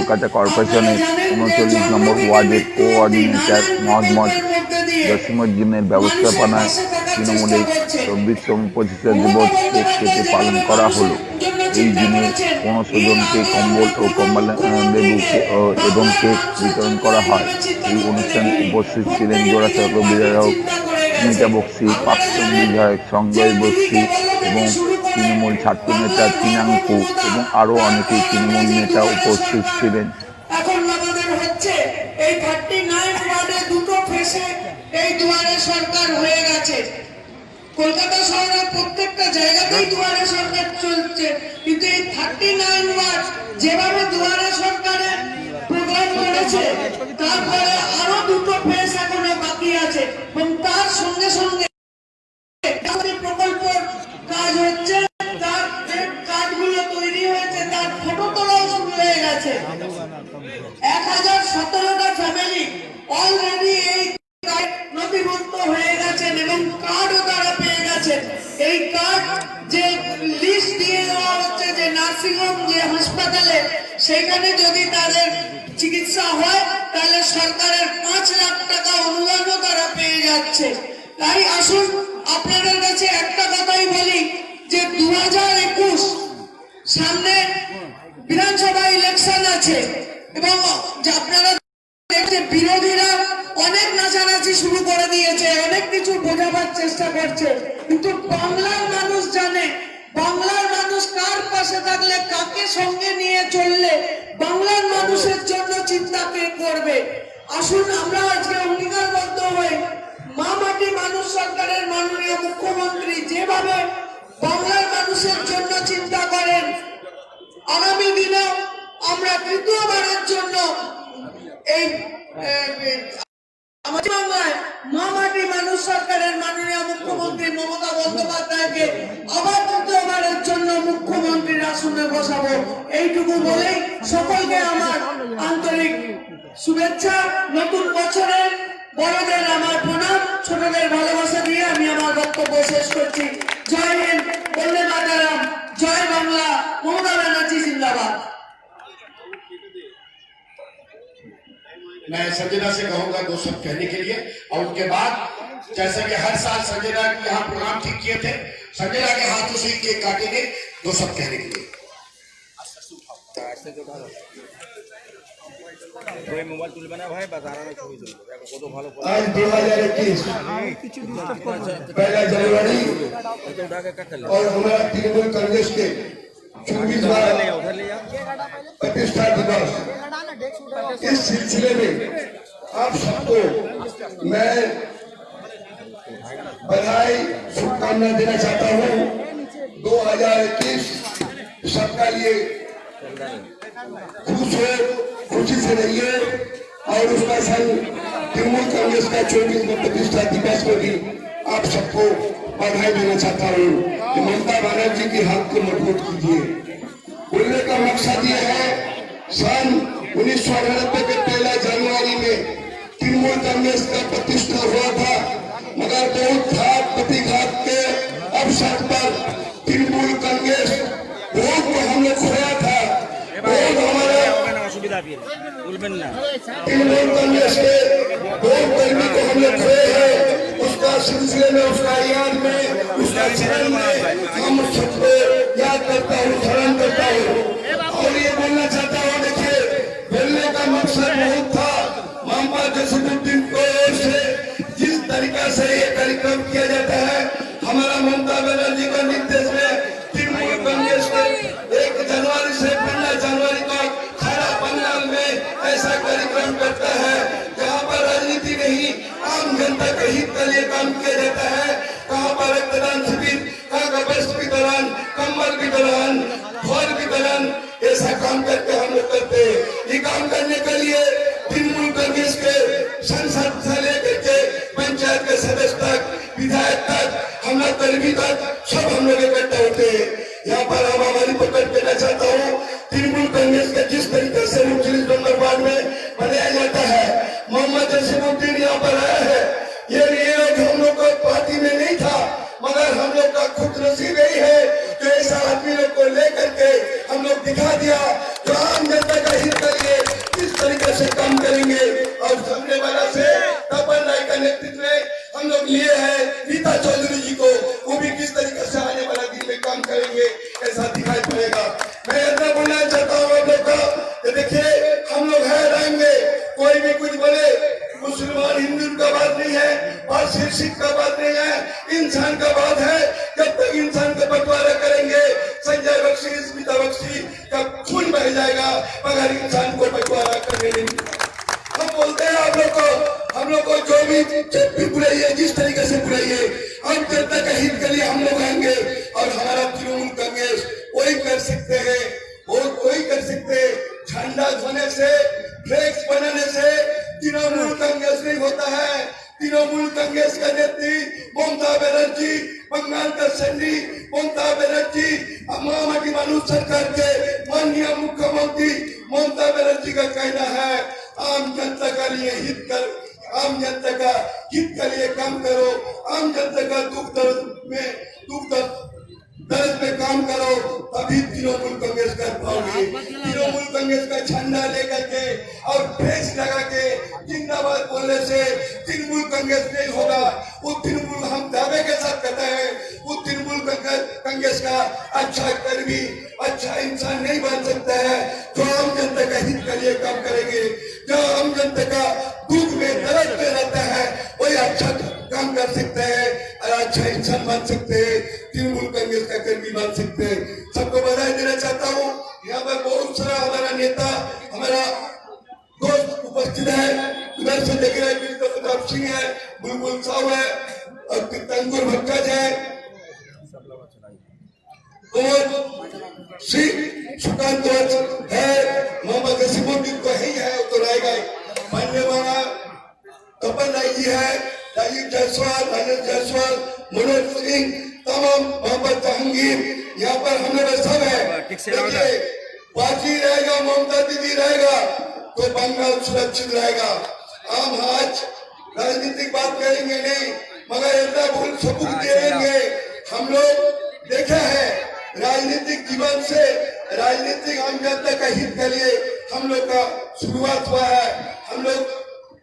কলকাতা কর্পোরেশনের ৩৯ নম্বর ওয়ার্ডের কোঅর্ডিনেটর মোহাম্মদ জসিমউদ্দিনের ব্যবস্থাপনায় তৃণমূলের ২৪তম প্রতিষ্ঠা দিবস কেক কেটে পালন করা হলো। এই দিনে ১৫০০ জনকে কম্বল ও কমলালেবু এবং কেক বিতরণ করা হয়। এই অনুষ্ঠানে উপস্থিত ছিলেন জোড়াসাঁকো বিধায়ক সুমিতা বক্সী, প্রাক্তন বিধায়ক সঞ্জয় বক্সী এবং তৃণমূল ছাত্র নেতা তিনাঙ্কু এবং আরও অনেকেই তৃণমূল নেতা উপস্থিত ছিলেন। এখন আমাদের হচ্ছে এই 39 ওয়ার্ডে দুটো ফেসে এই দুয়ারে সরকার হয়ে গেছে। কলকাতা শহরের প্রত্যেকটা জায়গাতেই দুয়ারে সরকার চলছে, কিন্তু এই 39 ওয়ার্ড যেভাবে দুয়ারে সরকারের প্রোগ্রাম করেছে, তারপরে আরো দুটো ফেস এখনো বাকি আছে এবং তার সঙ্গে সঙ্গে প্রকল্পের কাজ হচ্ছে, তার যে কাজগুলো তৈরি হয়েছে তার ফটো তোলাও শুরু হয়ে গেছে। 1017টা ফ্যামিলি অলরেডি এই নথিভুক্ত হয়ে গেছেন এবং কার্ডও তারা পেয়ে গেছেন। এই কার্ড যে লিস্ট দিয়ে দেওয়া হচ্ছে যে নার্সিংহোম, যে হাসপাতালে, সেখানে যদি তাদের চিকিৎসা হয় তাহলে সরকারের 5 লাখ টাকা অনুদানও তারা পেয়ে যাচ্ছে। তাই আসুন আপনাদের কাছে একটা কথাই বলি যে 2021 সামনে বিধানসভা ইলেকশন আছে এবং আপনারা দেখছেন বিরোধীরা অনেক নাচানাচি শুরু করে দিয়েছে, অনেক কিছু বোঝাবার চেষ্টা করছে, কিন্তু বাংলার মানুষ জানে বাংলার মানুষ কার পাশে থাকলে, কাকে সঙ্গে নিয়ে চললে বাংলার মানুষের জন্য চিন্তা কে করবে। আসুন আমরা আজকে অঙ্গীকারবদ্ধ হয়ে মা মাটি মানুষ সরকারের মাননীয় মুখ্যমন্ত্রী যেভাবে বাংলার মানুষের জন্য চিন্তা করেন, আগামী দিনে আমরা তৃতীয়বারের জন্য এই আমাদের বাংলায় মা মাটি মানুষ সরকারের মাননীয় মুখ্যমন্ত্রী মমতা বন্দ্যোপাধ্যায়কে আবার তৃতীয়বারের জন্য মুখ্যমন্ত্রীর আসনে বসাবো। এইটুকু বলেই সকলকে আমার আন্তরিক শুভেচ্ছা। নতুন বছরের বড়দের আমার প্রণাম, ছোটদের ভালোবাসা দিয়ে আমি আমার বক্তব্য শেষ করছি। জয় হিন্দ, বন্দে মাতরম, জয় বাংলা, মমতা ব্যানার্জি जिंदाबाद। मैं संजना से कहूंगा 2 शब्द कहने के लिए, और उसके बाद जैसे कि हर साल संजना यहाँ प्रोग्राम ठीक किए थे, संजना के हाथों से केक काटेंगे 2 शब्द कहने के लिए। मोबाइल तुलबे ना भाई, बाजार में ছবি তুলবে, দেখো কত ভালো। आज 2021 पहला जनवरी এটা উঠাকে কাটলে और हमारा तृणमूल कांग्रेस के 24वां प्रतिष्ठा दिवस, इस सिलसिले में आप सबको मैं बधाई शुभकामना देना चाहता हूँ। 2021 सबका लिए खुश हो, खुशी से रहिए, और उसका संग तृणमूल कांग्रेस का 24वां प्रतिष्ठा दिवस को भी आप सबको बधाई देना चाहता हूँ। ममता बनर्जी की हाथ को मजबूत कीजिए। बोलने का मकसद ये है, सन 1998 के 1 जनवरी में तृणमूल कांग्रेस का प्रतिष्ठा हुआ था, मगर बहुत घात प्रतिघात के अवसर पर तृणमूल कांग्रेस वोट को हम लोग खोया था। हमारे तृणमूल कांग्रेस के वोट कर्मी को हम लोग खोए हैं। उसका सिलसिले में, उसका याद में, उसका चरण में हम सबको याद करता हूँ, स्मरण करता हूँ। और ये बोलना चाहता हूँ, देखिए बोलने का मकसद बहुत था। मोहम्मद जसीमुद्दीन को से जिस तरीका से ये कार्यक्रम किया जाता है, हमारा ममता बनर्जी का निर्देश में तृणमूल कांग्रेस के 1 जनवरी से 15 जनवरी तक सारा बंगाल में ऐसा कार्यक्रम करता है जहाँ पर राजनीति नहीं, आम जनता के हित के लिए काम किया जाता है। कहाँ पर रक्तदान शिविर, कहाँ का वस्त्र वितरण, कम्बल वितरण, फल वितरण, ऐसा काम करके हम लोग करते हैं। ये काम करने के लिए तृणमूल कांग्रेस के संसद से लेकर के पंचायत के सदस्य तक, विधायक तक, हमारा कर्मी तक, सब हम लोग इकट्ठा होते हैं। यहाँ पर हम हमारी पकड़ देना चाहता हूँ, तृणमूल कांग्रेस के जिस तरीके से 39 नंबर वार्ड में बनाया जाता है, मोहम्मद जसीमुद्दीन यहाँ पर आया है। ये हम लोग को पार्टी में नहीं था, मगर हम लोग का खुद नसीब यही है कि ऐसा आदमी लोग को लेकर के हम लोग दिखा दिया जो आम जनता का हित के लिए किस तरीके से काम करेंगे। और सामने वाला से तपन राय का नेतृत्व में हम लोग लिए हैं रीता चौधरी जी को, वो भी किस तरीके से आने वाला दिन में काम करेंगे ऐसा दिखाई पड़ेगा। मैं इतना बोलना चाहता हूँ आप लोग का कि देखिए हम लोग है रहेंगे, कोई भी कुछ बोले, मुसलमान हिंदू का बात नहीं है, पारसी सिख का बात नहीं है, इंसान का बात है। जब तक इंसान का बंटवारा करेंगे संजय बख्शी स्मिता बख्शी का खून बह जाएगा, मगर इंसान को बंटवारा करने नहीं। हम बोलते हैं हम लोग को जो भी बुराइए जिस तरीके से बुराइए, हम जनता का हित के लिए हम लोग आएंगे। और हमारा तृणमूल कांग्रेस वही कर सकते हैं, वो कोई कर सकते हैं। झंडा धोने से, फ्लैक्स बनाने से तृणमूल कांग्रेस नहीं होता है। तृणमूल कांग्रेस का नेत्री ममता बनर्जी, बंगाल का सैनी ममता बनर्जी, महामती मानव सरकार के माननीय मुख्यमंत्री ममता बनर्जी का कहना है आम जनता का लिए हित कर, आम जनता का हित के लिए काम करो, आम जनता का दुख दर्द में काम करो, तभी तृणमूल कांग्रेस कर पाओगे। तृणमूल कांग्रेस का झंडा लेकर के और फ्लेक्स लगा के जिंदाबाद बोलने से तृणमूल कांग्रेस नहीं होगा। वो तृणमूल हम दावे के साथ कहते हैं, वो तृणमूल कांग्रेस का अच्छा कर्मी, अच्छा इंसान नहीं बन सकता है जो आम जनता का हित के लिए काम करेंगे। जो आम जनता का दुख में दर्द में रहता है वही अच्छा काम कर सकते हैं और अच्छा इंसान बन सकते हैं, तृणमूल कांग्रेस का कर्मी बन सकते हैं। सबको बधाई देना चाहता हूँ। यहाँ पर बहुत सारा हमारा नेता, हमारा दोस्त उपस्थित है। उधर से देख रहे हैं प्रताप सिंह है, बुलबुल साहू है और तंकुर भट्टाचार्य है, सुकांत है, मोहम्मद नसीमुद्दीन को ही है, तो रहेगा मानने वाला तपन राय जी है, राजीव जायसवाल, राजेश जायसवाल, मनोज सिंह, तमाम मोहम्मद जहांगीर, यहाँ पर हम लोग सब है। देखिए पार्टी रहेगा, ममता दीदी रहेगा तो बंगाल सुरक्षित रहेगा। हम आज राजनीतिक बात करेंगे नहीं, मगर इतना भूल सबूत देंगे। हम लोग देखा है राजनीतिक जीवन से, राजनीतिक आम जनता का हित के लिए हम लोग का शुरुआत हुआ है। हम लोग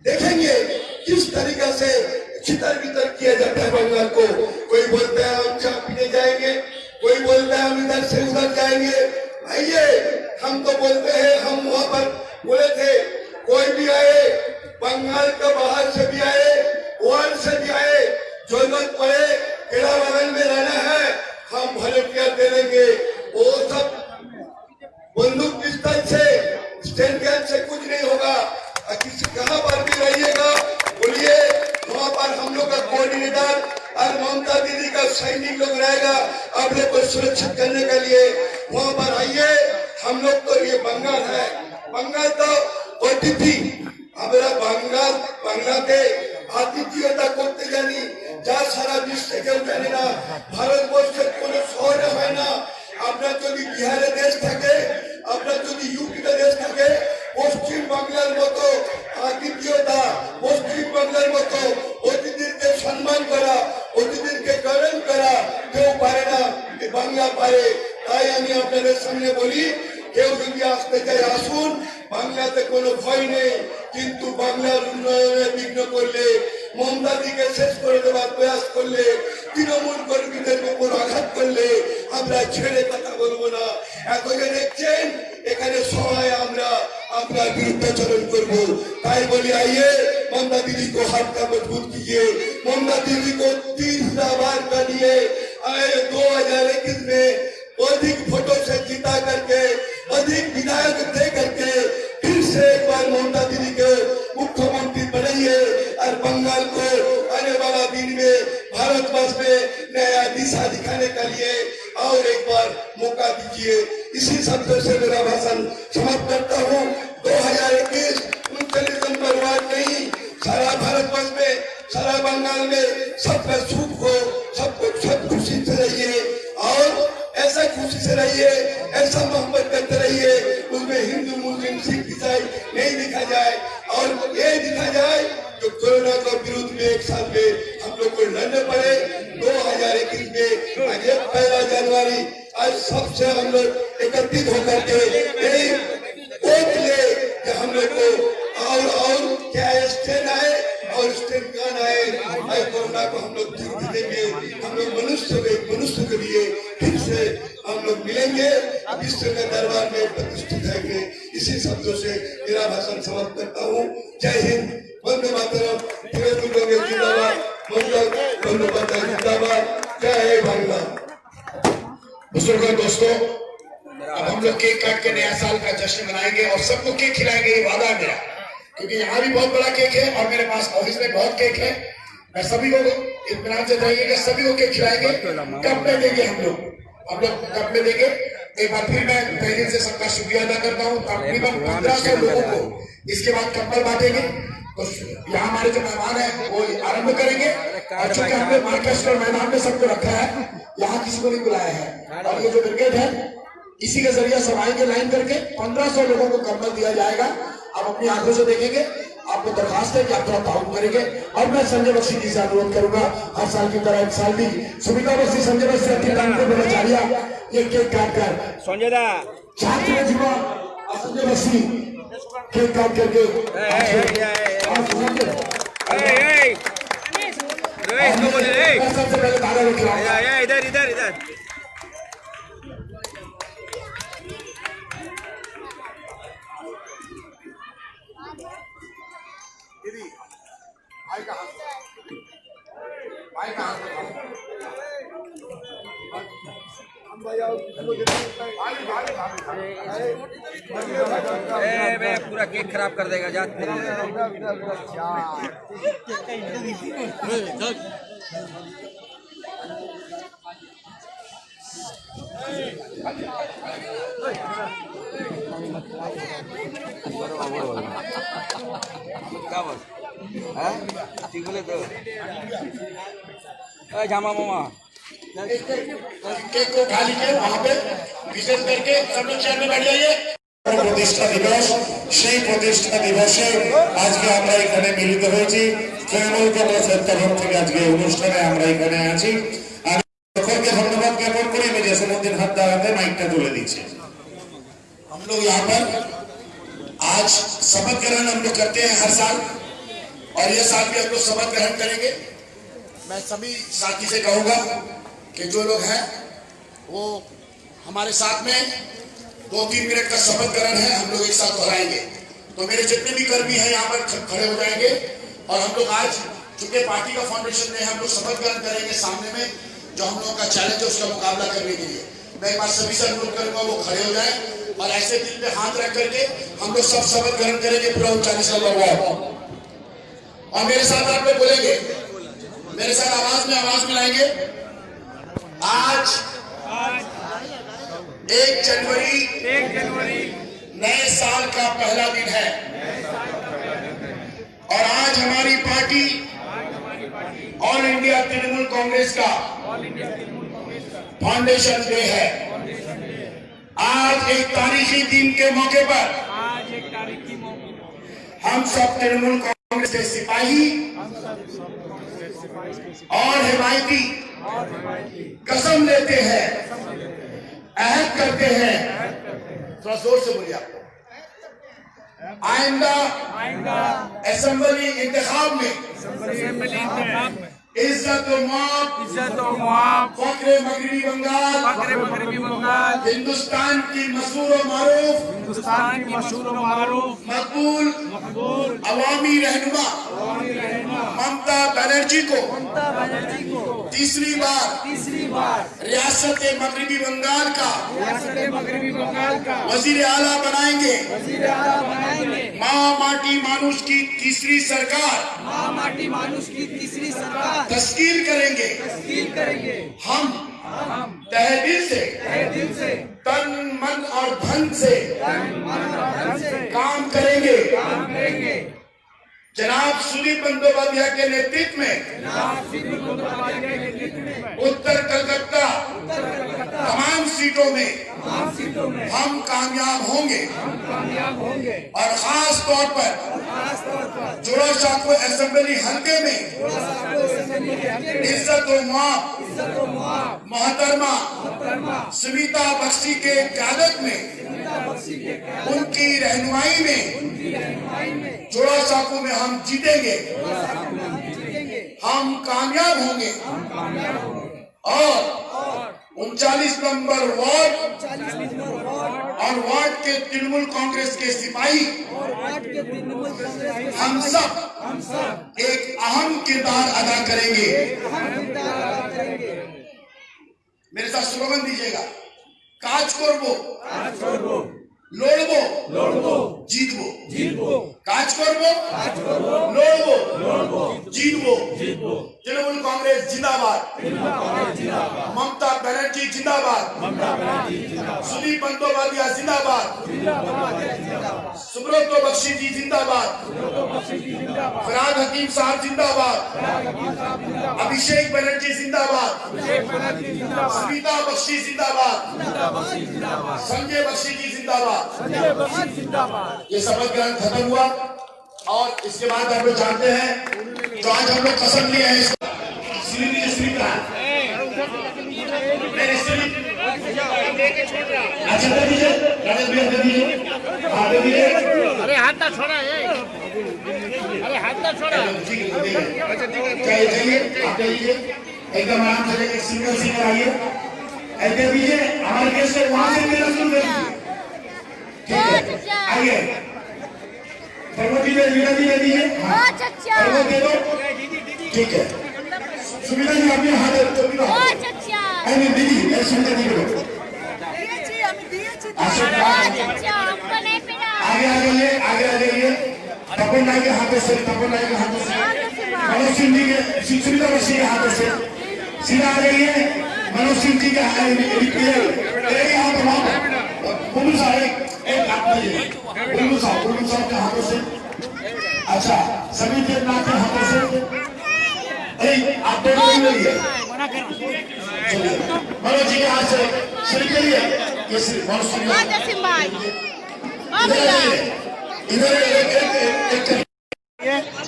देखेंगे किस तरीके से छितर बितर किया जाता है बंगाल को। कोई बोलता है हम चाय पीने जाएंगे, कोई बोलता है हम इधर से उधर जाएंगे। आइए, हम तो बोलते हैं, हम वहां पर बोले थे कोई भी आए, बंगाल का बाहर से भी आए, वर्ल्ड से भी आए, जरूरत पड़े केड़ा बगल में रहना है हम वॉलंटियर दे देंगे। वो सब बंदूक पिस्तौल से, स्टैंड गन से कुछ नहीं होगा। किसी कहां पर भी रहिएगा बोलिए, वहां पर हम लोग का कोऑर्डिनेटर और ममता दीदी का सैनिक लोग रहेगा आप लोग को सुरक्षित करने के लिए। वहां पर आइए, हम लोग तो ये बंगाल है, बंगाल तो अतिथि আমরা বাংলাতে আতিথ্যতা করতে জানি, যা সারা বিশ্বে কেউ জানে না। ভারতবর্ষের কোনো শহরে হয় না। আপনার যদি বিহারে দেশ থাকে, আপনার যদি ইউপিতে দেশ থাকে, পশ্চিম বাংলার মতো আতিথ্যতা, পশ্চিম বাংলার মতো অতিথিকে সম্মান করা, অতিথিকে গ্রহণ করা কেউ পারে না, বাংলা পারে। তাই আমি আপনাদের সামনে বলি, কেউ যদি আসতে চায় আসুন, বাংলাতে কোনো ভয় নেই। কিন্তু বাংলার উন্নয়নে বিঘ্ন করলে, মমতাদিকে শেষ করে দেওয়ার প্রয়াস করলে, তৃণমূল কর্মীদের উপর আঘাত করলে আমরা ছেড়ে কথা বলবো না। এখন দেখছেন এখানে সবাই আমরা আপনার বিরুদ্ধাচরণ করবো। তাই বলি आइए ममता दीदी को हाथ का मजबूत कीजिए। ममता दीदी को तीसरा बार का लिए आए 2021 में अधिक वोटों से जीता करके, अधिक विधायक दे करके फिर से एक बार ममता दीदी के मुख्यमंत्री बनाइए और बंगाल को आने वाला दिन में भारतवर्ष में नया दिशा दिखाने के लिए और एक बार मौका दीजिए। इसी शब्दों से मेरा भाषण समाप्त करता हूँ। 2021 39 नंबर वार्ड नहीं, सारा भारतवर्ष में, सारा बंगाल में सबका सुख हो, सब खुशी से रहिए और ऐसा खुशी से रहिए, ऐसा मोहब्बत करते रहिए, उसमें हिंदू मुस्लिम सिख ईसाई नहीं दिखा जाए और ये दिखा जाए जो कोरोना के विरुद्ध में एक साल में हम लोग को लड़ने पड़े। 2021 में आज 1 जनवरी आज सबसे हम लोग एकत्रित होकर के और स्टेट प्लान आए कोरोना को हम लोग जीत देंगे। हम लोग मनुष्य के लिए फिर से हम लोग मिलेंगे, विश्व के दरबार में प्रतिष्ठित रहेंगे। इसी शब्दों से मेरा भाषण समाप्त करता हूँ। जय हिंद, वंदे मातरम, जिंदाबाद, जिंदाबाद, जय बांग्ला। बुजुर्गों, दोस्तों, अब हम लोग केक काट के नया साल का जश्न मनाएंगे और सबको केक खिलाएंगे, ये वादा है मेरा, क्योंकि यहाँ भी बहुत बड़ा केक है और मेरे पास ऑफिस में बहुत केक है। मैं सभी को इत्मीनान से बताइएगा, सभी को केक खिलाएंगे। कब में देंगे हम लोग कब में देंगे। एक बार फिर मैं तहे दिल से सबका शुक्रिया अदा करता हूँ। तकरीबन 1500 लोगों को इसके बाद कंबल बांटेंगे। तो यहाँ हमारे जो मेहमान है वो आरंभ करेंगे, और चूंकि हमने मार्केस्टर मैदान में सबको रखा है, यहाँ किसी को नहीं बुलाया है, और ये जो ब्रिगेड है इसी के जरिए सब आएंगे लाइन करके। 1500 लोगों को कंबल दिया जाएगा। आप अपनी आंखों से देखेंगे। आपको दरखास्त है कि आप थोड़ा ताउन करेंगे। और मैं संजय बख्शी जी से अनुरोध करूंगा, हर साल की तरह इस साल भी सुमिता बख्शी, संजय बख्शी, ये केक काट कर संजय दा छात्र जीवा और संजय बख्शी केक काट करके सबसे पहले धारा रखा इधर इधर इधर पूरा केक खराब कर देगा। जा ठीक बोले तो जामा मामा केक को खा लीजिए। वहाँ पे विशेष करके सब लोग चेयर में बैठ जाइए। প্রতিষ্ঠা দিবস, সেই প্রতিষ্ঠা দিবসে আজকে আমরা এখানে মিলিত হয়েছি। তৃণমূল কংগ্রেসের তরফ থেকে আজকে অনুষ্ঠানে আমরা এখানে আছি। আমি সকলকে ধন্যবাদ জ্ঞাপন করি। আমি জসীমউদ্দিন হাত দাঁড়াতে মাইকটা তুলে দিচ্ছি। हम लोग यहाँ पर आज शपथ ग्रहण हम लोग करते हैं हर साल, और ये साल भी हम लोग शपथ ग्रहण करेंगे। मैं सभी साथी से कहूंगा कि जो लोग हैं वो हमारे साथ में 2-3 मिनट का शपथ ग्रहण है, हम लोग एक साथ दोहराएंगे। तो मेरे जितने भी कर्मी हैं यहाँ पर खड़े हो जाएंगे, और हम लोग आज चूंकि पार्टी का फाउंडेशन में हम लोग शपथ ग्रहण करेंगे सामने में जो हम लोगों का चैलेंज है उसका मुकाबला करने के लिए। मैं एक बार सभी से अनुरोध करूंगा वो खड़े हो जाए और ऐसे दिल पे हाथ रख करके हम लोग सब शपथ ग्रहण करेंगे पूरा 39 नंबर। और मेरे साथ आप लोग बोलेंगे, मेरे साथ आवाज मिलाएंगे। आज 1 जनवरी नए साल का पहला दिन है, और आज हमारी party all India Trinamool Congress का फाउंडेशन डे है। आज एक तारीखी दिन के मौके पर हम सब तृणमूल कांग्रेस के सिपाही और हिमायती कसम लेते हैं, अहद करते हैं, थोड़ा जोर से बोलिए आपको, आइंदा असेंबली इंतखाब में इज्जत व मौत फक्र मगरबी बंगाल हिंदुस्तान की मशहूर व मारूफ मकबूल अवामी रहनुमा ममता बनर्जी को तीसरी बार रियासत मगरबी बंगाल का वजीर आला बनाएंगे। माँ माटी मानुष की तीसरी सरकार तस्कील करेंगे। हम तहे दिल से तन मन और धन से काम करेंगे। जनाब सुदीप बंदोपाध्याय के नेतृत्व में उत्तर कलकत्ता तमाम सीटों में हम कामयाब होंगे, और खास तौर पर जोड़ा साको असेंबली हल्के में इज्जत व मोहतरमा सुनीता बख्शी के क़यादत में, उनकी रहनुमाई में जोड़ा साकू में हम जीतेंगे, हम कामयाब होंगे और 39 नंबर वार्ड और वार्ड के तृणमूल कांग्रेस के सिपाही हम सब एक अहम किरदार अदा करेंगे। मेरे साथ स्लोगन दीजिएगा, काज करबो लड़बो जीतबो, काज करबो लड़बो जीतबो। तृणमूल कांग्रेस जिंदाबाद, ममता बनर्जी जिंदाबाद, सुदीप बंदोपाध्याय जिंदाबाद, सुब्रतो बख्शी जी जिंदाबाद, फराद हकीम साहब जिंदाबाद, अभिषेक बनर्जी जिंदाबाद, सुनीता बख्शी जिंदाबाद, संजय बख्शी जी जिंदाबाद। ये शपथ ग्रहण खत्म हुआ और इसके बाद आप लोग जानते हैं जो आज हम लोग कसम लिए हैं, स्लिप रहा अच्छा दे दीजिए, राजेश भैया दे दीजिए, हाँ दे दीजिए। अरे हाथ ना छोड़ा है, अरे हाथ ना छोड़ा। चाहिए आप दीजिए, एकदम आराम से एक सिंगल आइए, ऐसे दीजिए। हमारे केस से वहां से मेरा शुरू कर दीजिए, ठीक है? आइए प्रमोदी दे दीजिए, प्रमोद दे दो, ठीक है? सुविधा जी अपने हाथ नहीं दीदी, ऐसे नहीं करो। आगे आ जाइए, तपन नाई के हाथों से, मनोज सिंह जी के, सुविधा बख्शी के हाथों से सीधा आ जाइए। मनोज सिंह जी के बुलबुल साहब के हाथों से, अच्छा सभी देवनाथ के हाथों से। आप दोनों मनोज जी के हाथ से शुरू करिए।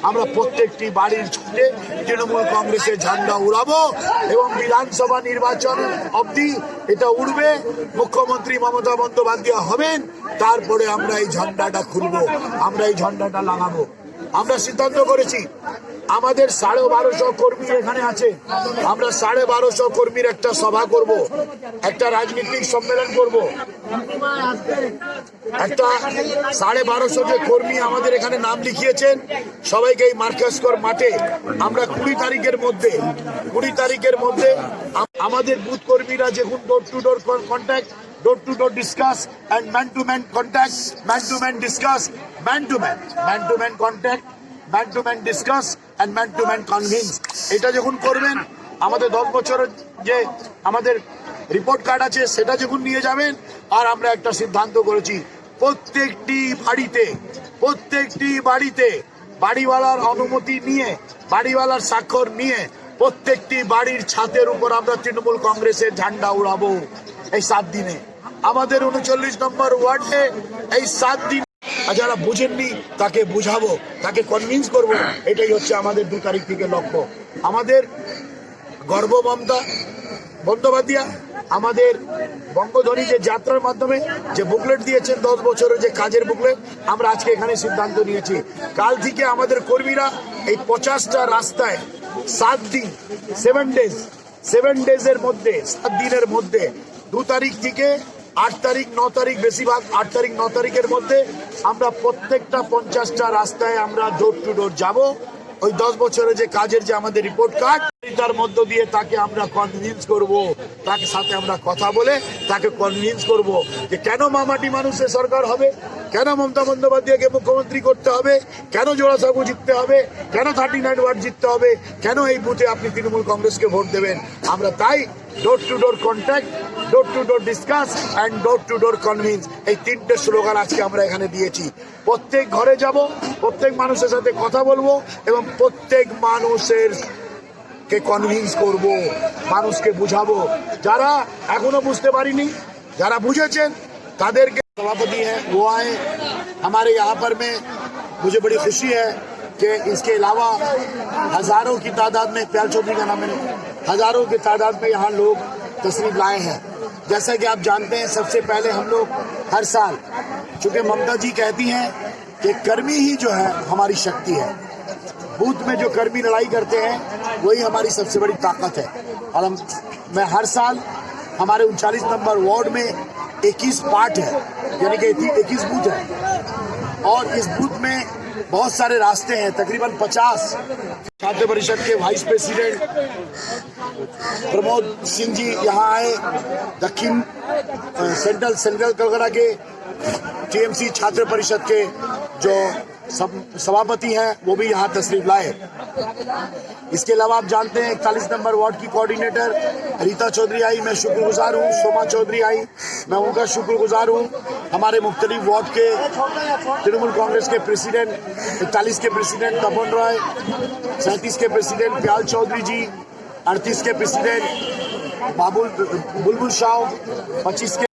আমরা প্রত্যেকটি বাড়ির ছুটে তৃণমূল কংগ্রেসের ঝান্ডা উড়াবো এবং বিধানসভা নির্বাচন অবধি এটা উড়বে। মুখ্যমন্ত্রী মমতা বন্দ্যোপাধ্যায় হবেন, তারপরে আমরা এই ঝান্ডাটা খুলবো, আমরা এই ঝান্ডাটা লাগাবো। আমরা সিদ্ধান্ত করেছি আমাদের 1250 কর্মী এখানে আছে, আমরা 1250 কর্মীর একটা সভা করব, একটা রাজনৈতিক সম্মেলন করব। একটা 1250 যে কর্মী আমাদের এখানে নাম লিখিয়েছেন সবাইকে এই মার্কাসকর মাঠে আমরা 20 তারিখের মধ্যে আমাদের বুথ কর্মীরা যখন door to door contact, door to door discuss and man to man contact, man to man discuss, man to man contact, man to man discuss and man to man convince, এটা যখন করবেন আমাদের 10 বছরের যে আমাদের report card আছে সেটা যখন নিয়ে যাবেন। আর আমরা একটা সিদ্ধান্ত করেছি প্রত্যেকটি বাড়িতে বাড়িওয়ালার অনুমতি নিয়ে, বাড়িওয়ালার স্বাক্ষর নিয়ে প্রত্যেকটি বাড়ির ছাদের উপর আমরা তৃণমূল কংগ্রেসের ঝান্ডা উড়াবো এই 7 দিনে। আমাদের 39 নম্বর ওয়ার্ডে এই 7 দিন যারা বুঝেননি তাকে বুঝাবো, তাকে কনভিন্স করব, এটাই হচ্ছে আমাদের 2 তারিখ থেকে লক্ষ্য। আমাদের গর্ব মমতা বন্দ্যোপাধ্যায় আমাদের বঙ্গধ্বনি যে যাত্রার মাধ্যমে যে বুকলেট দিয়েছেন 10 বছরের যে কাজের বুকলেট, আমরা আজকে এখানে সিদ্ধান্ত নিয়েছি কাল থেকে আমাদের কর্মীরা এই 50টা রাস্তায় 7 দিন 7 ডেজের মধ্যে 7 দিনের মধ্যে 2 তারিখ থেকে 8 তারিখ 9 তারিখ, বেশিরভাগ 8 তারিখ 9 তারিখের মধ্যে আমরা প্রত্যেকটা 50টা রাস্তায় আমরা ডোর টু ডোর যাব। ওই 10 বছরের যে কাজের যে আমাদের রিপোর্ট কার্ড তার মধ্য দিয়ে তাকে আমরা কনভিন্স করব, তাকে সাথে আমরা কথা বলে তাকে কনভিন্স করব যে কেন মামাটি মানুষের সরকার হবে, কেন মমতা বন্দ্যোপাধ্যায়কে মুখ্যমন্ত্রী করতে হবে, কেন জোড়াসাঁকো জিততে হবে, কেন 39 ওয়ার্ড জিততে হবে, কেন এই বুথে আপনি তৃণমূল কংগ্রেসকে ভোট দেবেন। আমরা তাই door to door contact, door to door discuss and door to door convince, এই 3টে স্লোগান আজকে আমরা এখানে দিয়েছি। প্রত্যেক ঘরে যাব, প্রত্যেক মানুষের সাথে কথা বলবো এবং প্রত্যেক মানুষের কে কনভিন্স করব, মানুষকে বুঝাবো। যারা এখনো বুঝতে পারিনি, যারা বুঝেছেন তাদেরকে सभापति हैं वो आए हमारे यहाँ पर में। मुझे बड़ी खुशी है कि इसके अलावा हजारों की तादाद में, प्याल चौधरी का नाम है, हजारों की तादाद में यहाँ लोग तशरीफ लाए हैं। जैसा कि आप जानते हैं, सबसे पहले हम लोग हर साल, चूंकि ममता जी कहती हैं कि कर्मी ही जो है हमारी शक्ति है, बूथ में जो कर्मी लड़ाई करते हैं वही हमारी सबसे बड़ी ताकत है। और मैं हर साल हमारे 39 नंबर वार्ड में 21 पार्ट है, यानी कि 21 बूथ है, और इस बूथ में बहुत सारे रास्ते हैं। तकरीबन 50 छात्र परिषद के वाइस प्रेसिडेंट प्रमोद सिंह जी यहाँ आए, दक्षिण सेंट्रल कलकत्ता के टीएमसी छात्र परिषद के जो सभापति हैं वो भी यहाँ तशरीफ लाए। इसके अलावा आप जानते हैं 41 नंबर वार्ड की कोऑर्डिनेटर रीता चौधरी आई, मैं शुक्रगुजार हूँ। सोमा चौधरी आई, मैं उनका शुक्रगुजार हूँ। हमारे मुख्तलिफ वार्ड के तृणमूल कांग्रेस के प्रेसिडेंट, 41 के प्रेसिडेंट तपन रॉय, 37 के प्रेसिडेंट प्याल चौधरी जी, 38 के प्रेसिडेंट बुलबुल शाह, 25 के